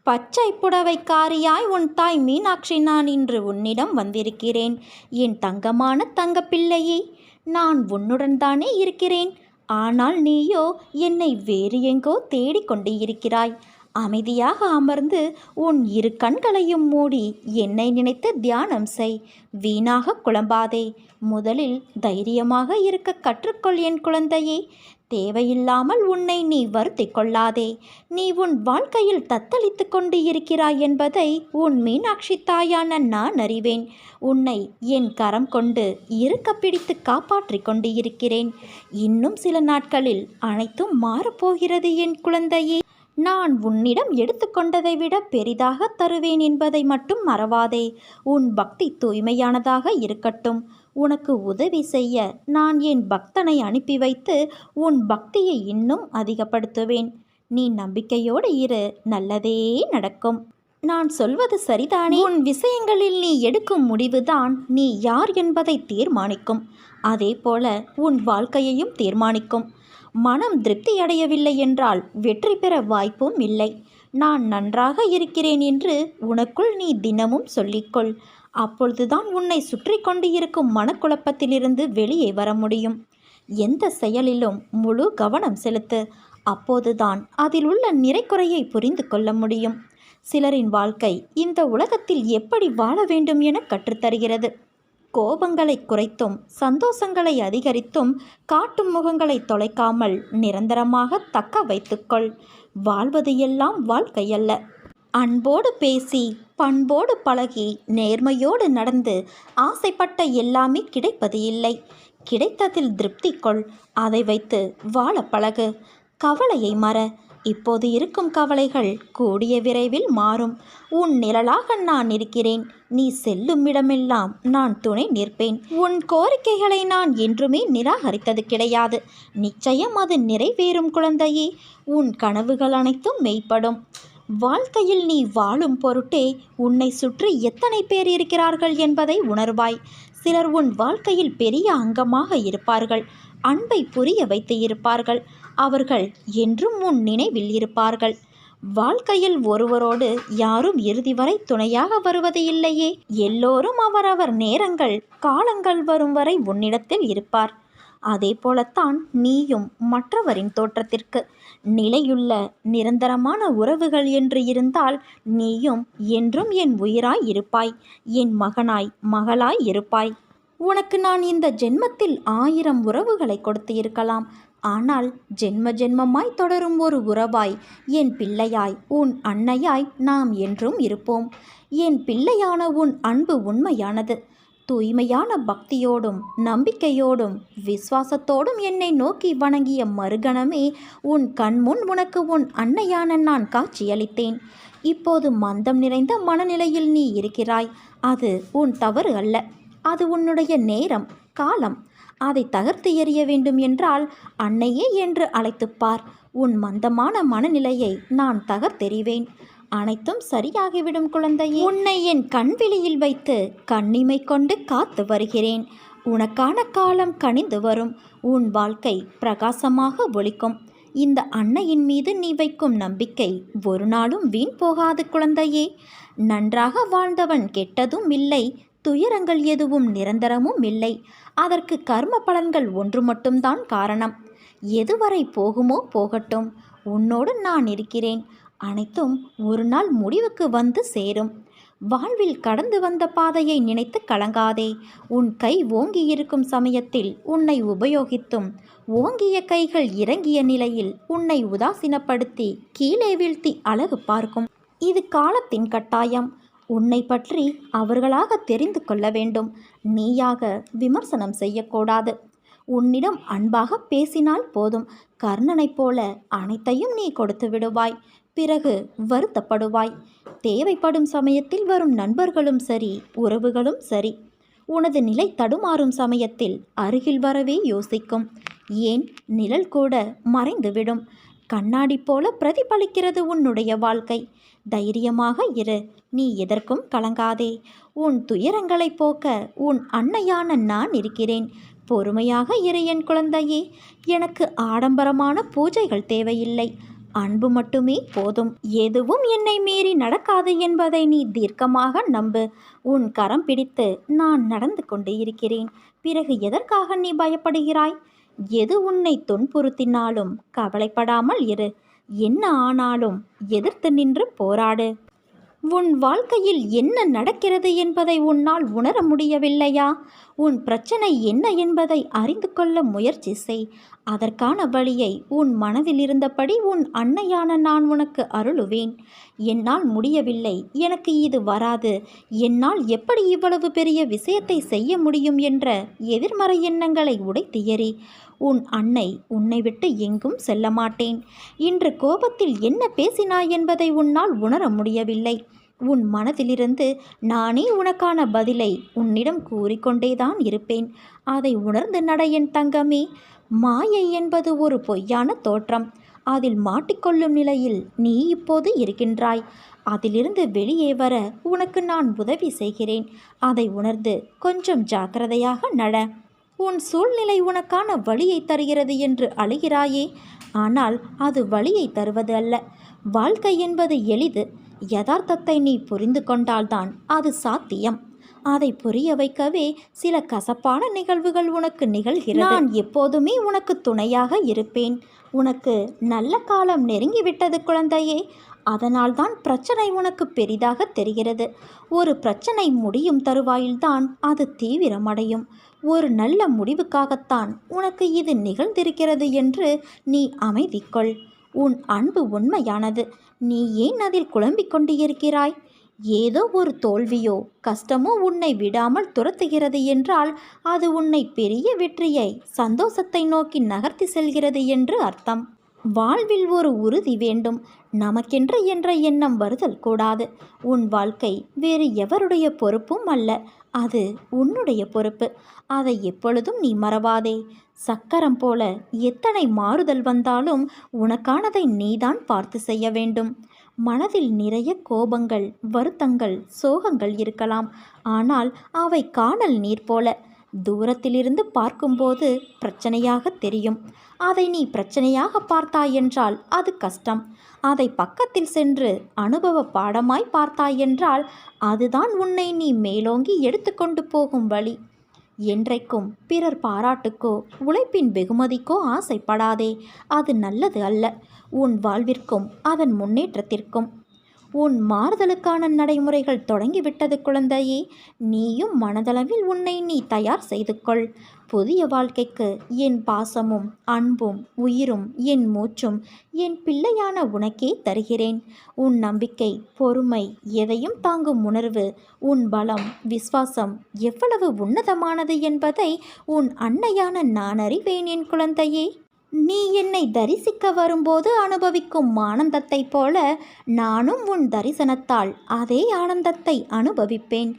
பச்சை புடவைக்காரியாய் உன் தாய் மீனாட்சி நான் இன்று உன்னிடம் வந்திருக்கிறேன். என் தங்கமான தங்கப்பிள்ளையே, நான் உன்னுடன் தானே இருக்கிறேன். ஆனால் நீயோ என்னை வேறு எங்கோ தேடிக்கொண்டு இருக்கிறாய். அமைதியாக அமர்ந்து உன் இரு கண்களையும் மூடி என்னை நினைத்து தியானம் செய். வீணாக குழம்பாதே. முதலில் தைரியமாக இருக்க கற்றுக்கொள் என் குழந்தையே. தேவையில்லாமல் உன்னை நீ வருத்தி கொள்ளாதே. நீ உன் வாழ்க்கையில் தத்தளித்து கொண்டு இருக்கிறாய் என்பதை உன் மீனாட்சி தாயான நான் அறிவேன். உன்னை என் கரம் கொண்டு இருக்க பிடித்து காப்பாற்றி கொண்டு இருக்கிறேன். இன்னும் சில நாட்களில் அனைத்தும் மாறப்போகிறது என் குழந்தையே. நான் உன்னிடம் எடுத்துக்கொண்டதை விட பெரிதாக தருவேன் என்பதை மட்டும் மறவாதே. உன் பக்தி தூய்மையானதாக இருக்கட்டும். உனக்கு உதவி செய்ய நான் என் பக்தனை அனுப்பி வைத்து உன் பக்தியை இன்னும் அதிகப்படுத்துவேன். நீ நம்பிக்கையோடு இரு, நல்லதே நடக்கும். நான் சொல்வது சரிதானே? உன் விஷயங்களில் நீ எடுக்கும் முடிவுதான் நீ யார் என்பதை தீர்மானிக்கும். அதே போல உன் வாழ்க்கையையும் தீர்மானிக்கும். மனம் திருப்தி அடையவில்லை என்றால் வெற்றி பெற வாய்ப்பும் இல்லை. நான் நன்றாக இருக்கிறேன் என்று உனக்குள் நீ தினமும் சொல்லிக்கொள். அப்பொழுதுதான் உன்னை சுற்றி கொண்டு இருக்கும் மனக்குழப்பத்திலிருந்து வெளியே வர முடியும். எந்த செயலிலும் முழு கவனம் செலுத்து. அப்போதுதான் அதில் உள்ள நிறைக்குறையை புரிந்து கொள்ள முடியும். சிலரின் வாழ்க்கை இந்த உலகத்தில் எப்படி வாழ வேண்டும் என கற்றுத்தருகிறது. கோபங்களை குறைத்தும் சந்தோஷங்களை அதிகரித்தும் காட்டும் முகங்களை தொலைக்காமல் நிரந்தரமாக தக்க வைத்துக்கொள். வாழ்வது எல்லாம் வாழ்க்கையல்ல. அன்போடு பேசி பண்போடு பழகி நேர்மையோடு நடந்து ஆசைப்பட்ட எல்லாமே கிடைப்பது இல்லை. கிடைத்ததில் திருப்தி கொள். அதை வைத்து வாழ பழகு. கவலையை மற. இப்போது இருக்கும் கவலைகள் கூடிய விரைவில் மாறும். உன் நிழலாக நான் இருக்கிறேன். நீ செல்லும் இடமெல்லாம் நான் துணை நிற்பேன். உன் கோரிக்கைகளை நான் என்றுமே நிராகரித்தது கிடையாது. நிச்சயம் அது நிறைவேறும் குழந்தையே. உன் கனவுகள் அனைத்தும் மெய்ப்படும். வாழ்க்கையில் நீ வாழும் பொருட்டே உன்னை சுற்றி எத்தனை பேர் இருக்கிறார்கள் என்பதை உணர்வாய். சிலர் உன் வாழ்க்கையில் பெரிய அங்கமாக இருப்பார்கள். அன்பை புரிய வைத்து இருப்பார்கள். அவர்கள் என்றும் உன் நினைவில் இருப்பார்கள். வாழ்க்கையில் ஒருவரோடு யாரும் இறுதி வரை துணையாக வருவது இல்லையே. எல்லோரும் அவரவர் நேரங்கள் காலங்கள் வரும் வரை உன்னிடத்தில் இருப்பார். அதே போலத்தான் நீயும் மற்றவரின் தோற்றத்திற்கு நிலையுள்ள நிரந்தரமான உறவுகள் என்று இருந்தால் நீயும் என்றும் என் உயிராய் இருப்பாய். என் மகனாய் மகளாய் இருப்பாய். உனக்கு நான் இந்த ஜென்மத்தில் 1000 உறவுகளை கொடுத்து இருக்கலாம். ஆனால் ஜென்ம ஜென்மமாய் தொடரும் ஒரு உறவாய் என் பிள்ளையாய் உன் அன்னையாய் நாம் என்றும் இருப்போம். என் பிள்ளையான உன் அன்பு உண்மையானது. தூய்மையான பக்தியோடும் நம்பிக்கையோடும் விசுவாசத்தோடும் என்னை நோக்கி வணங்கிய மறுகணமே உன் கண்முன் உனக்கு உன் அன்னையான நான் காட்சியளித்தேன். இப்போது மந்தம் நிறைந்த மனநிலையில் நீ இருக்கிறாய். அது உன் தவறு அல்ல. அது உன்னுடைய நேரம் காலம். அதை தகர்த்து எறிய வேண்டும் என்றால் அன்னையே என்று அழைத்துப்பார். உன் மந்தமான மனநிலையை நான் தகர்த்தெறிவேன். அனைத்தும் சரியாகிவிடும் குழந்தையே. உன்னை என் கண்விழியில் வைத்து கண்ணிமை கொண்டு காத்து வருகிறேன். உனக்கான காலம் கனிந்து வரும். உன் வாழ்க்கை பிரகாசமாக ஒளிக்கும். இந்த அன்னையின் மீது நீ வைக்கும் நம்பிக்கை ஒரு நாளும் வீண் போகாது குழந்தையே. நன்றாக வாழ்ந்தவன் கெட்டதும் இல்லை. துயரங்கள் எதுவும் நிரந்தரமும் இல்லை. அதற்கு கர்ம பலன்கள் ஒன்று மட்டும்தான் காரணம். எதுவரை போகுமோ போகட்டும். உன்னோடு நான் இருக்கிறேன். அனைத்தும் ஒரு நாள் முடிவுக்கு வந்து சேரும். வாழ்வில் கடந்து வந்த பாதையை நினைத்து கலங்காதே. உன் கை ஓங்கி இருக்கும் சமயத்தில் உன்னை உபயோகித்தும் ஓங்கிய கைகள் இறங்கிய நிலையில் உன்னை உதாசீனப்படுத்தி கீழே வீழ்த்தி அழகு பார்க்கும். இது காலத்தின் கட்டாயம். உன்னை பற்றி அவர்களாக தெரிந்து கொள்ள வேண்டும். நீயாக விமர்சனம் செய்யக்கூடாது. உன்னிடம் அன்பாக பேசினால் போதும். கர்ணனைப் போல அனைத்தையும் நீ கொடுத்து விடுவாய். பிறகு வருத்தப்படுவாய். தேவைப்படும் சமயத்தில் வரும் நண்பர்களும் சரி உறவுகளும் சரி உனது நிலை தடுமாறும் சமயத்தில் அருகில் வரவே யோசிக்கும். ஏன் நிழல் கூட மறைந்துவிடும். கண்ணாடி போல பிரதிபலிக்கிறது உன்னுடைய வாழ்க்கை. தைரியமாக இரு. நீ எதற்கும் கலங்காதே. உன் துயரங்களை போக்க உன் அன்னையான நான் இருக்கிறேன். பொறுமையாக இரு என் குழந்தையே. எனக்கு ஆடம்பரமான பூஜைகள் தேவையில்லை. அன்பு மட்டுமே போதும். எதுவும் என்னை மீறி நடக்காது என்பதை நீ தீர்க்கமாக நம்பு. உன் கரம் பிடித்து நான் நடந்து கொண்டு இருக்கிறேன். பிறகு எதற்காக நீ பயப்படுகிறாய்? எது உன்னை துன்புறுத்தினாலும் கவலைப்படாமல் இரு. என்ன ஆனாலும் எதிர்த்து நின்று போராடு. உன் வாழ்க்கையில் என்ன நடக்கிறது என்பதை உன்னால் உணர முடியவில்லையா? உன் பிரச்சனை என்ன என்பதை அறிந்து கொள்ள முயற்சி செய். அதற்கான வழியை உன் மனதில் இருந்தபடி உன் அன்னையான நான் உனக்கு அருளுவேன். என்னால் முடியவில்லை, எனக்கு இது வராது, என்னால் எப்படி இவ்வளவு பெரிய விஷயத்தை செய்ய முடியும் என்ற எதிர்மறை எண்ணங்களை உடைத்து எறி. உன் அன்னை உன்னை விட்டு எங்கும் செல்ல மாட்டேன். இன்று கோபத்தில் என்ன பேசினாய் என்பதை உன்னால் உணர முடியவில்லை. உன் மனதிலிருந்து நானே உனக்கான பதிலை உன்னிடம் கூறிக்கொண்டேதான் இருப்பேன். அதை உணர்ந்து நட என் தங்கமே. மாயை என்பது ஒரு பொய்யான தோற்றம். அதில் மாட்டிக்கொள்ளும் நிலையில் நீ இப்போது இருக்கின்றாய். அதிலிருந்து வெளியே வர உனக்கு நான் உதவி செய்கிறேன். அதை உணர்ந்து கொஞ்சம் ஜாக்கிரதையாக நட. உன் சூழ்நிலை உனக்கான வழியை தருகிறது என்று அழுகிறாயே, ஆனால் அது வழியை தருவது அல்ல. வாழ்க்கை என்பது எளிது. யதார்த்தத்தை நீ புரிந்து கொண்டால்தான் அது சாத்தியம். அதை புரிய வைக்கவே சில கசப்பான நிகழ்வுகள் உனக்கு நிகழ்கிறது. நான் எப்போதுமே உனக்கு துணையாக இருப்பேன். உனக்கு நல்ல காலம் நெருங்கிவிட்டது குழந்தையே. அதனால்தான் பிரச்சனை உனக்கு பெரிதாக தெரிகிறது. ஒரு பிரச்சனை முடியும் தருவாயில்தான் அது தீவிரமடையும். ஒரு நல்ல முடிவுக்காகத்தான் உனக்கு இது நிகழ்ந்திருக்கிறது என்று நீ அமைதி கொள். உன் அன்பு உண்மையானது. நீ ஏன் அதில் குழம்பிக் கொண்டு இருக்கிறாய்? ஏதோ ஒரு தோல்வியோ கஷ்டமோ உன்னை விடாமல் துரத்துகிறது என்றால் அது உன்னை பெரிய வெற்றியை, சந்தோஷத்தை நோக்கி நகர்த்தி செல்கிறது என்று அர்த்தம். வாழ்வில் ஒரு உறுதி வேண்டும். நமக்கென்று என்ற எண்ணம் வருதல் கூடாது. உன் வாழ்க்கை வேறு எவருடைய பொறுப்பும் அல்ல, அது உன்னுடைய பொறுப்பு. அதை எப்பொழுதும் நீ மறவாதே. சக்கரம் போல எத்தனை மாறுதல் வந்தாலும் உனக்கானதை நீதான் பார்த்து செய்ய வேண்டும். மனதில் நிறைய கோபங்கள், வருத்தங்கள், சோகங்கள் இருக்கலாம். ஆனால் அவை காணல் நீர் போல தூரத்திலிருந்து பார்க்கும்போது பிரச்சனையாக தெரியும். அதை நீ பிரச்சனையாக பார்த்தாய் என்றால் அது கஷ்டம். அதை பக்கத்தில் சென்று அனுபவ பாடமாய் பார்த்தாய் என்றால் அதுதான் உன்னை நீ மேலோங்கி எடுத்துக்கொண்டு போகும் வழி. என்றைக்கும் பிறர் பாராட்டுக்கோ உழைப்பின் வெகுமதிக்கோ ஆசைப்படாதே. அது நல்லது அல்ல, உன் வாழ்விற்கும் அதன் முன்னேற்றத்திற்கும். உன் மாறுதலுக்கான நடைமுறைகள் தொடங்கிவிட்டது குழந்தையே. நீயும் மனதளவில் உன்னை நீ தயார் செய்து கொள். புதிய வாழ்க்கைக்கு என் பாசமும் அன்பும் உயிரும் என் மூச்சும் என் பிள்ளையான உனக்கே தருகிறேன். உன் நம்பிக்கை, பொறுமை, எதையும் தாங்கும் உணர்வு, உன் பலம், விசுவாசம் எவ்வளவு உன்னதமானது என்பதை உன் அன்னையான நான் அறிவேன் என் குழந்தையே. நீ என்னை தரிசிக்க வரும்போது அனுபவிக்கும் ஆனந்தத்தைப் போல நானும் உன் தரிசனத்தால் அதே ஆனந்தத்தை அனுபவிப்பேன்.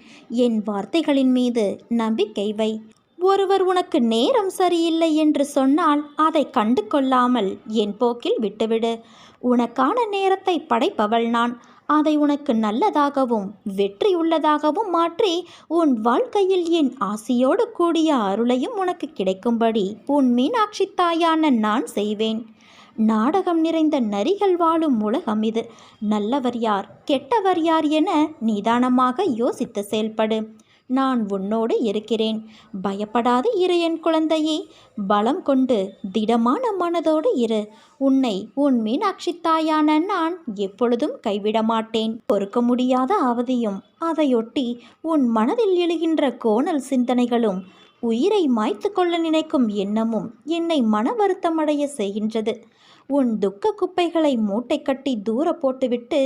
என் வார்த்தைகளின் மீது நம்பிக்கை வை. ஒருவர் உனக்கு நேரம் சரியில்லை என்று சொன்னால் அதை கண்டு கொள்ளாமல் என் போக்கில் விட்டுவிடு. உனக்கான நேரத்தை படைப்பவள் நான். அதை உனக்கு நல்லதாகவும் வெற்றியுள்ளதாகவும் மாற்றி உன் வாழ்க்கையில் என் ஆசியோடு கூடிய அருளையும் உனக்கு கிடைக்கும்படி உன் மீனாட்சி தாயான நான் செய்வேன். நாடகம் நிறைந்த நரிகள் வாழும் உலகம் இது. நல்லவர் யார், கெட்டவர் யார் என நிதானமாக யோசித்து செயல்படு. நான் உன்னோடு இருக்கிறேன். பயப்படாது இரு என் குழந்தையே. பலம் கொண்டு திடமான மனதோடு இரு. உன்னை உன் மீனாட்சி தாயான நான் எப்பொழுதும் கைவிட மாட்டேன். பொறுக்க முடியாத அவதியும் அதையொட்டி உன் மனதில் எழுகின்ற கோணல் சிந்தனைகளும் உயிரை மாய்த்து கொள்ள நினைக்கும் எண்ணமும் என்னை மன வருத்தமடைய செய்கின்றது. உன் துக்க குப்பைகளை மூட்டை கட்டி தூர போட்டுவிட்டு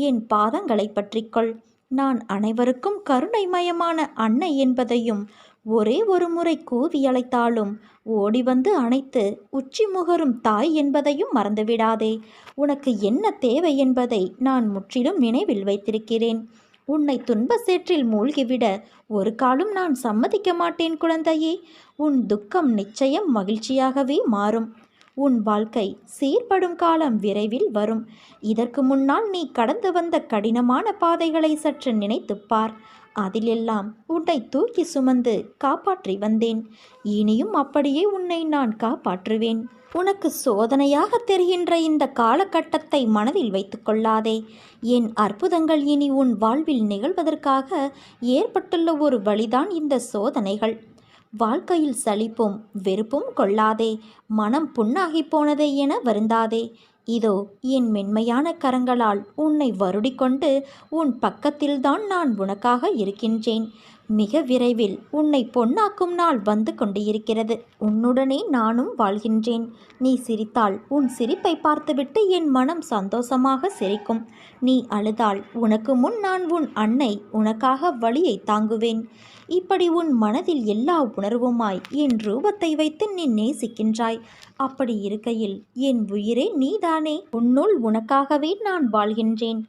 என் பாதங்களை பற்றிக்கொள். நான் அனைவருக்கும் கருணைமயமான அன்னை என்பதையும் ஒரே ஒரு முறை கூவி அழைத்தாலும் ஓடி வந்து அணைத்து உச்சி முகரும் தாய் என்பதையும் மறந்துவிடாதே. உனக்கு என்ன தேவை என்பதை நான் முற்றிலும் நினைவில் வைத்திருக்கிறேன். உன்னை துன்ப சேற்றில் மூழ்கிவிட ஒரு காலும் நான் சம்மதிக்க மாட்டேன் குழந்தையே. உன் துக்கம் நிச்சயம் மகிழ்ச்சியாகவே மாறும். உன் வாழ்க்கை சீர்படும் காலம் விரைவில் வரும். இதற்கு முன்னால் நீ கடந்து வந்த கடினமான பாதைகளை சற்று நினைத்துப்பார். அதிலெல்லாம் உன்னை தூக்கி சுமந்து காப்பாற்றி வந்தேன். இனியும் அப்படியே உன்னை நான் காப்பாற்றுவேன். உனக்கு சோதனையாக தெரிகின்ற இந்த காலகட்டத்தை மனதில் வைத்து கொள்ளாதே. என் அற்புதங்கள் இனி உன் வாழ்வில் நிகழ்வதற்காக ஏற்பட்டுள்ள ஒரு வழிதான் இந்த சோதனைகள். வாழ்க்கையில் சலிப்பும் வெறுப்பும் கொள்ளாதே. மனம் புண்ணாகி போனதே என வருந்தாதே. இதோ என் மென்மையான கரங்களால் உன்னை வருடிக்கொண்டு உன் பக்கத்தில்தான் நான் உனக்காக இருக்கின்றேன். மிக விரைவில் உன்னை பொன்னாக்கும் நாள் வந்து கொண்டு இருக்கிறது. உன்னுடனே நானும் வாழ்கின்றேன். நீ சிரித்தால் உன் சிரிப்பை பார்த்துவிட்டு என் மனம் சந்தோஷமாக சிரிக்கும். நீ அழுதால் உனக்கு முன் நான் உன் அன்னை உனக்காக வலியை தாங்குவேன். இப்படி உன் மனதில் எல்லா உணர்வுமாய் என் ரூபத்தை வைத்து நீ நேசிக்கின்றாய். அப்படி இருக்கையில் என் உயிரே நீதானே. உன்னுள் உனக்காகவே நான் வாழ்கின்றேன்.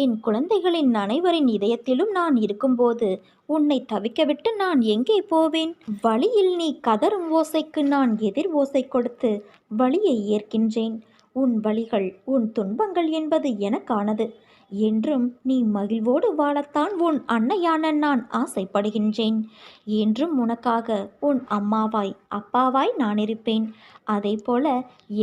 என் குழந்தைகளின் அனைவரின் இதயத்திலும் நான் இருக்கும்போது உன்னை தவிக்கவிட்டு நான் எங்கே போவேன்? வழியில் நீ கதறும் ஓசைக்கு நான் எதிர் ஓசை கொடுத்து வழியை ஏற்கின்றேன். உன் வழிகள் உன் துன்பங்கள் என்பது எனக்கானது. என்றும் நீ மகிழ்வோடு வாழத்தான் உன் அன்னையான நான் ஆசைப்படுகின்றேன். என்றும் உனக்காக உன் அம்மாவாய் அப்பாவாய் நான் இருப்பேன். அதே போல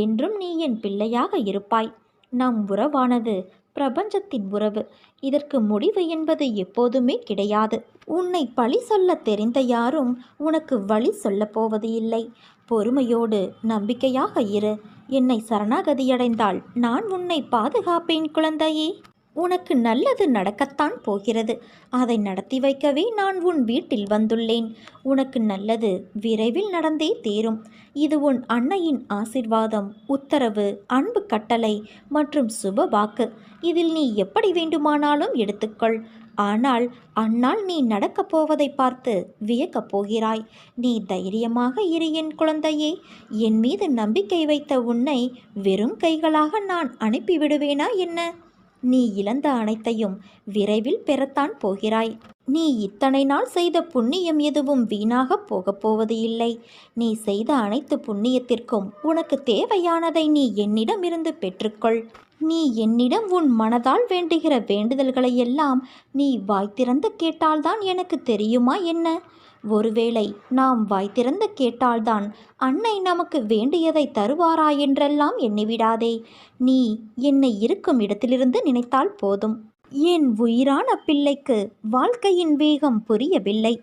என்றும் நீ என் பிள்ளையாக இருப்பாய். நம் உறவானது பிரபஞ்சத்தின் உறவு. இதற்கு முடிவு என்பது எப்போதுமே கிடையாது. உன்னை பழி சொல்ல தெரிந்த யாரும் உனக்கு வழி சொல்லப் போவது இல்லை. பொறுமையோடு நம்பிக்கையாக இரு. என்னை சரணாகதியடைந்தால் நான் உன்னை பாதுகாப்பேன் குழந்தையே. உனக்கு நல்லது நடக்கத்தான் போகிறது. அதை நடத்தி வைக்கவே நான் உன் வீட்டில் வந்துள்ளேன். உனக்கு நல்லது விரைவில் நடந்தே தீரும். இது உன் அன்னையின் ஆசிர்வாதம், உத்தரவு, அன்பு கட்டளை மற்றும் சுப வாக்கு. இதில் நீ எப்படி வேண்டுமானாலும் எடுத்துக்கொள். ஆனால் அந்நாள் நீ நடக்கப் போவதை பார்த்து வியக்கப் போகிறாய். நீ தைரியமாக இரு என் குழந்தையே. என் மீது நம்பிக்கை வைத்த உன்னை வெறும் கைகளாக நான் அனுப்பிவிடுவேனா என்ன? நீ இழந்த அனைத்தையும் விரைவில் பெறத்தான் போகிறாய். நீ இத்தனை நாள் செய்த புண்ணியம் எதுவும் வீணாக போகப் போவது இல்லை. நீ செய்த அனைத்து புண்ணியத்திற்கும் உனக்கு தேவையானதை நீ என்னிடமிருந்து பெற்றுக்கொள். நீ என்னிடம் உன் மனதால் வேண்டுகிற வேண்டுதல்களை எல்லாம் நீ வாய் திறந்து கேட்டால்தான் எனக்கு தெரியுமா என்ன? ஒருவேளை நாம் வாய் திறந்து கேட்டால்தான் அன்னை நமக்கு வேண்டியதை தருவாரா என்றெல்லாம் எண்ணிவிடாதே. நீ என்னை இருக்கும் இடத்திலிருந்து நினைத்தால் போதும். என் உயிரான பிள்ளைக்கு வாழ்க்கையின் வேகம் புரியவில்லை.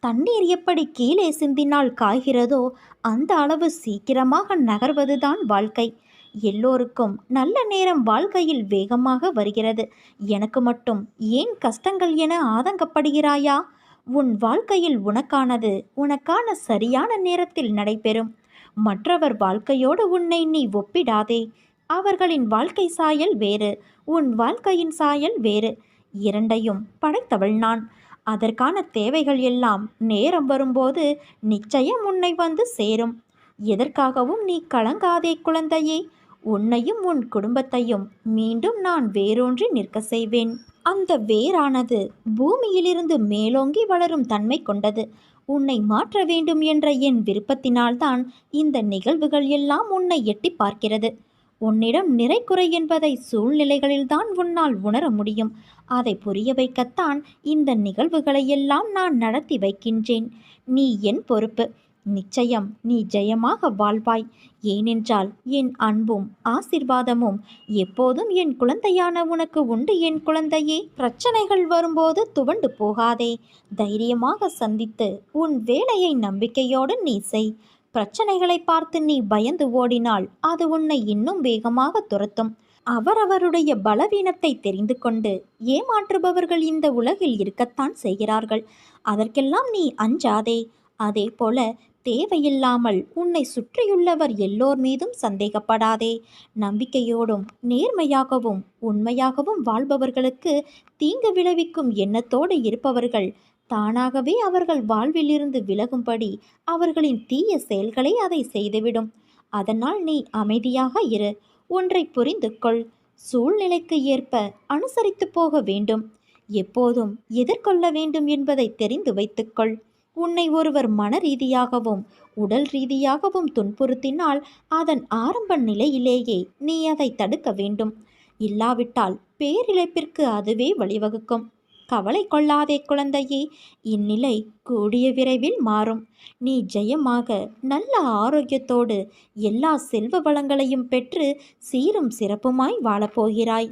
தண்ணீர் எப்படி கீழே சிந்தினால் காய்கிறதோ அந்த அளவு சீக்கிரமாக நகர்வதுதான் வாழ்க்கை. எல்லோருக்கும் நல்ல நேரம் வாழ்க்கையில் வேகமாக வருகிறது. எனக்கு மட்டும் ஏன் கஷ்டங்கள் என ஆதங்கப்படுகிறாயா? உன் வாழ்க்கையில் உனக்கான சரியான நேரத்தில் நடைபெறும். மற்றவர் வாழ்க்கையோடு உன்னை நீ ஒப்பிடாதே. அவர்களின் வாழ்க்கை சாயல் வேறு, உன் வாழ்க்கையின் சாயல் வேறு. இரண்டையும் படைத்தவள் நான். அதற்கான தேவைகள் எல்லாம் நேரம் வரும்போது நிச்சயம் உன்னை வந்து சேரும். எதற்காகவும் நீ கலங்காதே குழந்தையே. உன்னையும் உன் குடும்பத்தையும் மீண்டும் நான் வேரூன்றி நிற்க செய்வேன். அந்த வேரானது பூமியிலிருந்து மேலோங்கி வளரும் தன்மை கொண்டது. உன்னை மாற்ற வேண்டும் என்ற என் விருப்பத்தினால்தான் இந்த நிகழ்வுகள் எல்லாம் உன்னை எட்டி பார்க்கிறது. உன்னிடம் நிறை குறை என்பதை சூழ்நிலைகளில்தான் உன்னால் உணர முடியும். அதை புரிய வைக்கத்தான் இந்த நிகழ்வுகளையெல்லாம் நான் நடத்தி வைக்கின்றேன். நீ என் பொறுப்பு. நிச்சயம் நீ ஜெயமாக வாழ்வாய். ஏனென்றால் என் அன்பும் ஆசிர்வாதமும் எப்போதும் என் குழந்தையான உனக்கு உண்டு என் குழந்தையே. பிரச்சனைகள் வரும்போது துவண்டு போகாதே. தைரியமாக சந்தித்து உன் வேலையை நம்பிக்கையோடு நீ செய். பிரச்சனைகளை பார்த்து நீ பயந்து ஓடினால் அது உன்னை இன்னும் வேகமாக துரத்தும். அவரவருடைய பலவீனத்தை தெரிந்து கொண்டு ஏமாற்றுபவர்கள் இந்த உலகில் இருக்கத்தான் செய்கிறார்கள். அதற்கெல்லாம் நீ அஞ்சாதே. அதே போல தேவையில்லாமல் உன்னை சுற்றியுள்ளவர் எல்லோர் மீதும் சந்தேகப்படாதே. நம்பிக்கையோடும் நேர்மையாகவும் உண்மையாகவும் வாழ்பவர்களுக்கு தீங்கு விளைவிக்கும் எண்ணத்தோடு இருப்பவர்கள் தானாகவே அவர்கள் வாழ்விலிருந்து விலகும்படி அவர்களின் தீய செயல்களை அதை செய்துவிடும். அதனால் நீ அமைதியாக இரு. ஒன்றை புரிந்து கொள். சூழ்நிலைக்கு ஏற்ப அனுசரித்து போக வேண்டும். எப்போதும் எதிர்கொள்ள வேண்டும் என்பதை தெரிந்து வைத்துக்கொள். உன்னை ஒருவர் மன ரீதியாகவும் உடல் ரீதியாகவும் துன்புறுத்தினால் அதன் ஆரம்ப நிலையிலேயே நீ அதை தடுக்க வேண்டும். இல்லாவிட்டால் பேரிழப்பிற்கு அதுவே வழிவகுக்கும். கவலை கொள்ளாதே குழந்தையே, இந்நிலை கூடிய விரைவில் மாறும். நீ ஜெயமாக நல்ல ஆரோக்கியத்தோடு எல்லா செல்வ வளங்களையும் பெற்று சீரும் சிறப்புமாய் வாழப்போகிறாய்.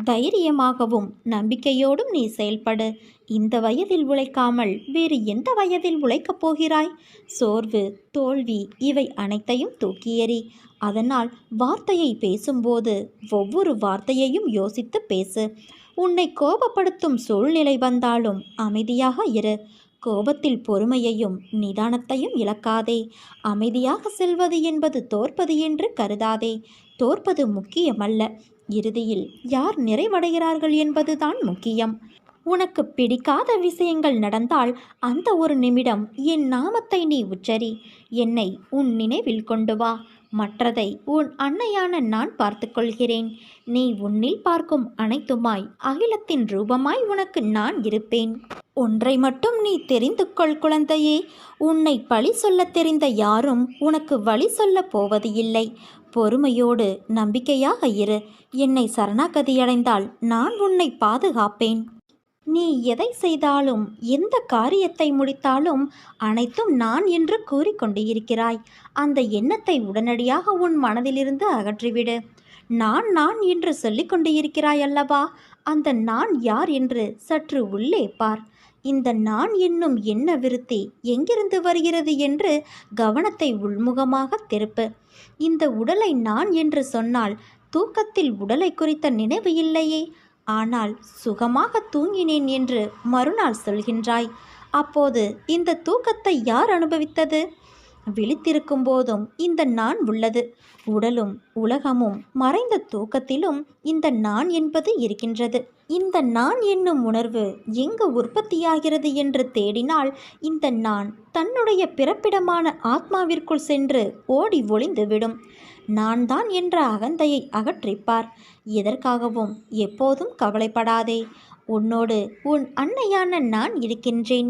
தைரியமாகவும் நம்பிக்கையோடும் நீ செயல்படு. இந்த வயதில் உழைக்காமல் வேறு எந்த வயதில் உழைக்கப் போகிறாய்? சோர்வு, தோல்வி இவை அனைத்தையும் தூக்கி எறி. அதனால் வார்த்தையை பேசும்போது ஒவ்வொரு வார்த்தையையும் யோசித்து பேசு. உன்னை கோபப்படுத்தும் சூழ்நிலை வந்தாலும் அமைதியாக இரு. கோபத்தில் பொறுமையையும் நிதானத்தையும் இழக்காதே. அமைதியாக செல்வது என்பது தோற்பது என்று கருதாதே. தோற்பது முக்கியமல்ல, இறுதியில் யார் நிறைவடைகிறார்கள் என்பதுதான் முக்கியம். உனக்கு பிடிக்காத விஷயங்கள் நடந்தால் அந்த ஒரு நிமிடம் என் நாமத்தை நீ உச்சரி. என்னை உன் நினைவில் கொண்டு வா. மற்றதை உன் அன்னையான நான் பார்த்து கொள்கிறேன். நீ உன்னில் பார்க்கும் அனைத்துமாய் அகிலத்தின் ரூபமாய் உனக்கு நான் இருப்பேன். ஒன்றை மட்டும் நீ தெரிந்து கொள் குழந்தையே, உன்னை பழி சொல்ல தெரிந்த யாரும் உனக்கு வழி சொல்ல போவது இல்லை. பொறுமையோடு நம்பிக்கையாக இரு. என்னை சரணாகதியடைந்தால் நான் உன்னை பாதுகாப்பேன். நீ எதை செய்தாலும் எந்த காரியத்தை முடித்தாலும் அனைத்தும் நான் என்று கூறிக்கொண்டு இருக்கிறாய். அந்த எண்ணத்தை உடனடியாக உன் மனதிலிருந்து அகற்றிவிடு. நான் நான் என்று சொல்லிக்கொண்டு இருக்கிறாய் அல்லவா? அந்த நான் யார் என்று சற்று உள்ளே பார். இந்த நான் என்னும் எண்ண விருத்தி எங்கிருந்து வருகிறது என்று கவனத்தை உள்முகமாக திருப்பு. இந்த உடலை நான் என்று சொன்னால் தூக்கத்தில் உடலை குறித்த நினைவு இல்லையே. ஆனால் சுகமாக தூங்கினேன் என்று மறுநாள் சொல்கின்றாய். அப்போது இந்த தூக்கத்தை யார் அனுபவித்தது? விழித்திருக்கும் போதும் இந்த நான் உள்ளது. உடலும் உலகமும் மறைந்த தூக்கத்திலும் இந்த நான் என்பது இருக்கின்றது. இந்த நான் என்னும் உணர்வு எங்கு உற்பத்தியாகிறது என்று தேடினால் இந்த நான் தன்னுடைய பிறப்பிடமான ஆத்மாவிற்குள் சென்று ஓடி ஒளிந்துவிடும். நான் தான் என்ற அகந்தையை அகற்றிப்பார். எதற்காகவும் எப்போதும் கவலைப்படாதே. உன்னோடு உன் அன்னையான நான் இருக்கின்றேன்.